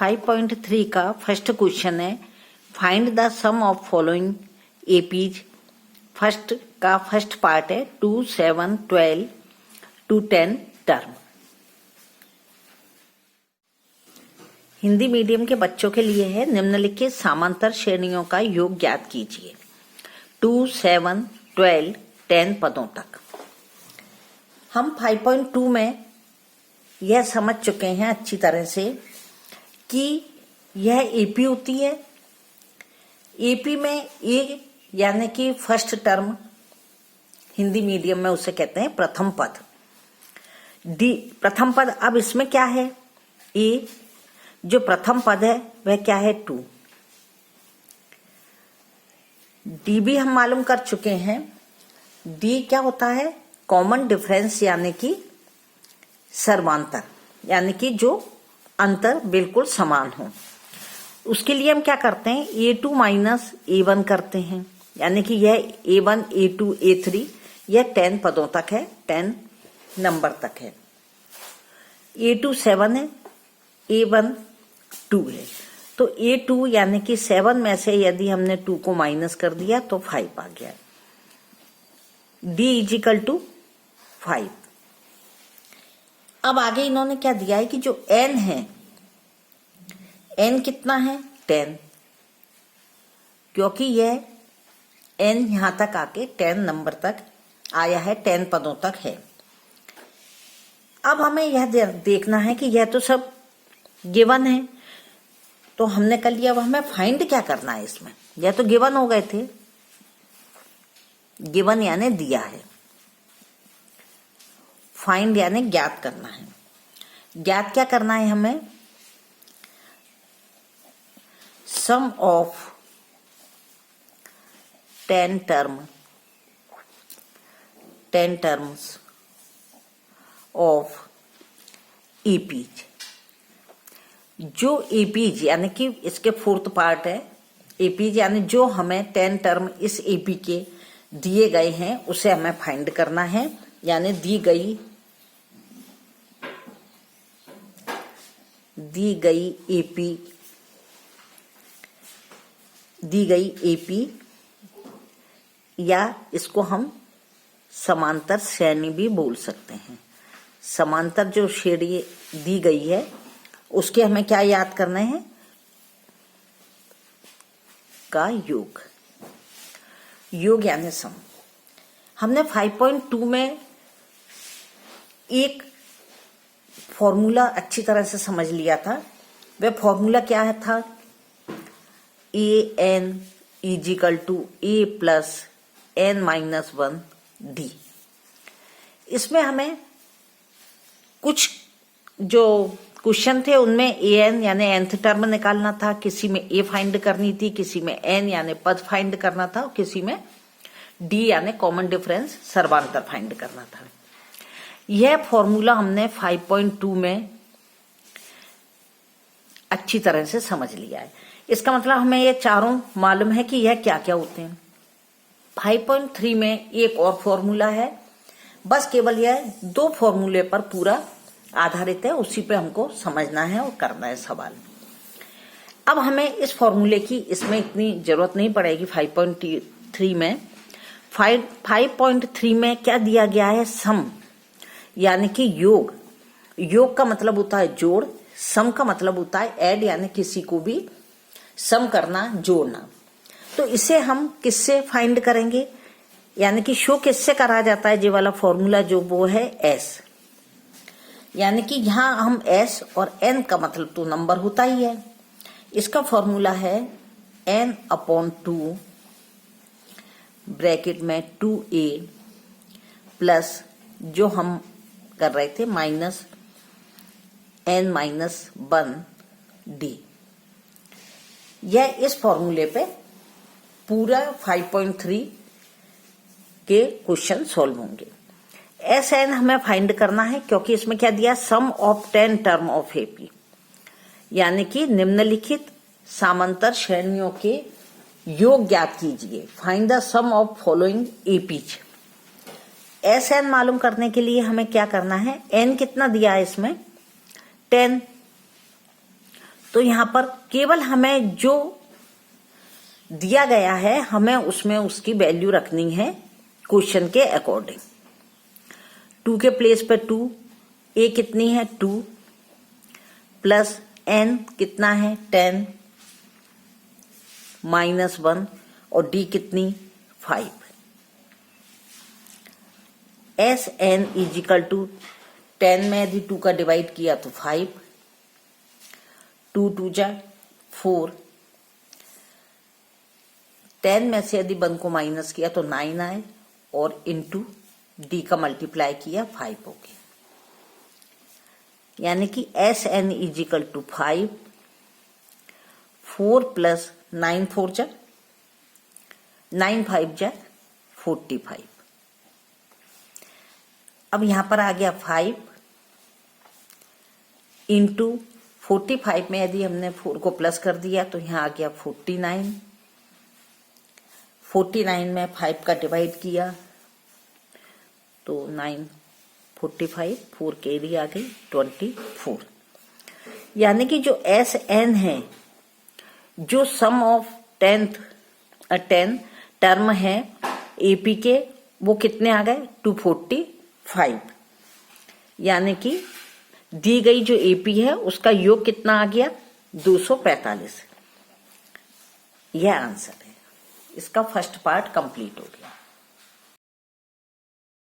5.3 का first question है, find the sum of following APs. First का फर्स्ट पार्ट है 2, 7, 12 to 10 टर्म। हिंदी मीडियम के बच्चों के लिए है, निम्नलिखित समांतर श्रेणियों का योग ज्ञात कीजिए 2, 7, 12, 10 पदों तक। हम 5.2 में यह समझ चुके हैं अच्छी तरह से कि यह एपी होती है। एपी में ए यानी कि फर्स्ट टर्म, हिंदी मीडियम में उसे कहते हैं प्रथम पद। डी प्रथम पद। अब इसमें क्या है, ए जो प्रथम पद है वह क्या है 2। डी भी हम मालूम कर चुके हैं। डी क्या होता है, कॉमन डिफरेंस यानी कि सर्वांतर, यानी कि जो अंतर बिल्कुल समान हो। उसके लिए हम क्या करते हैं, A2 माइनस A1 करते हैं, यानी कि यह A1, A2, A3 यह 10 पदों तक है, 10 नंबर तक है। A2 7 है, A1 2 है, तो A2 यानी कि 7 में से यदि हमने 2 को माइनस कर दिया तो 5 आ गया। D is equal to 5। अब आगे इन्होंने क्या दिया है कि जो n है, n कितना है 10, क्योंकि यह n यहां तक आके 10 नंबर तक आया है, 10 पदों तक है। अब हमें यह देखना है कि यह तो सब गिवन है, तो हमने कर लिया। अब हमें फाइंड क्या करना है इसमें, यह तो गिवन हो गए थे, गिवन यानी दिया है, फाइंड यानी ज्ञात करना है। ज्ञात क्या करना है हमें, सम ऑफ 10 टर्म्स ऑफ एपीज। जो एपीज यानी कि इसके फोर्थ पार्ट है, एपीज यानी जो हमें 10 टर्म इस एपी के दिए गए हैं उसे हमें फाइंड करना है, यानी दी गई एपी या इसको हम समांतर श्रेणी भी बोल सकते हैं। समांतर जो श्रेणी दी गई है उसके हमें क्या याद करना है, का योग यानी सम। हमने 5.2 में एक फॉर्मूला अच्छी तरह से समझ लिया था। वह फॉर्मूला क्या था, an is equal to a plus n minus 1 d। इसमें हमें कुछ जो क्वेश्चन थे उनमें an यानी nth टर्म निकालना था, किसी में a फाइंड करनी थी, किसी में n यानी पद फाइंड करना था, और किसी में d यानी कॉमन डिफरेंस सर्वांतर फाइंड करना था। यह फॉर्मूला हमने 5.2 में अच्छी तरह से समझ लिया है। इसका मतलब हमें ये चारों मालूम है कि यह क्या क्या होते हैं। 5.3 में एक और फॉर्मूला है, बस केवल यह 2 फॉर्मूले पर पूरा आधारित है, उसी पे हमको समझना है और करना है सवाल। अब हमें इस फॉर्मूले की इसमें इतनी जरूरत नहीं पड़ेगी। 5.3 में 5.3 में क्या दिया गया है, सम यानी कि योग। योग का मतलब होता है जोड़, सम का मतलब होता है ऐड, यानी किसी को भी सम करना, जोड़ना। तो इसे हम किससे फाइंड करेंगे, यानी कि शो किससे करा जाता है, ये वाला फॉर्मूला जो वो है s, यानी कि यहां हम s और n का मतलब तो नंबर होता ही है। इसका फॉर्मूला है n/2 ब्रैकेट में 2a प्लस जो हम कर रहे थे माइनस n माइनस 1 d। यह इस फॉर्मूले पे पूरा 5.3 के क्वेश्चन सॉल्व होंगे। SN हमें फाइंड करना है, क्योंकि इसमें क्या दिया, sum of 10 term of AP, यानी कि निम्नलिखित समांतर श्रेणियों के योग ज्ञात कीजिए। Find the sum of following APs. SN मालूम करने के लिए हमें क्या करना है, n कितना दिया है इसमें 10, तो यहां पर केवल हमें जो दिया गया है हमें उसमें उसकी वैल्यू रखनी है क्वेश्चन के अकॉर्डिंग। 2 के प्लेस पे 2, ए कितनी है 2 प्लस एन कितना है 10 -1 और डी कितनी 5। एस एन इजिकल टू 10 में यदि 2 का डिवाइड किया तो 5, 2 2 जा 4, 10 में से यदि 1 को माइनस किया तो 9 आए और इनटू डी का मल्टीप्लाई किया 5 हो गया। यानी कि S N is equal to 5, 4 plus 9 4 जा 9 5 जा 45। अब यहां पर आ गया 5 इंटू 45 में यदि हमने 4 को प्लस कर दिया तो यहां आ गया 49। 49 में 5 का डिवाइड किया तो 9 45 4 कैरी आ गई 24। यानी कि जो एस एन है जो सम ऑफ 10 टर्म है एपी के वो कितने आ गए 245। यानी कि दी गई जो एपी है उसका योग कितना आ गया 245। यह आंसर है। इसका फर्स्ट पार्ट कंप्लीट हो गया।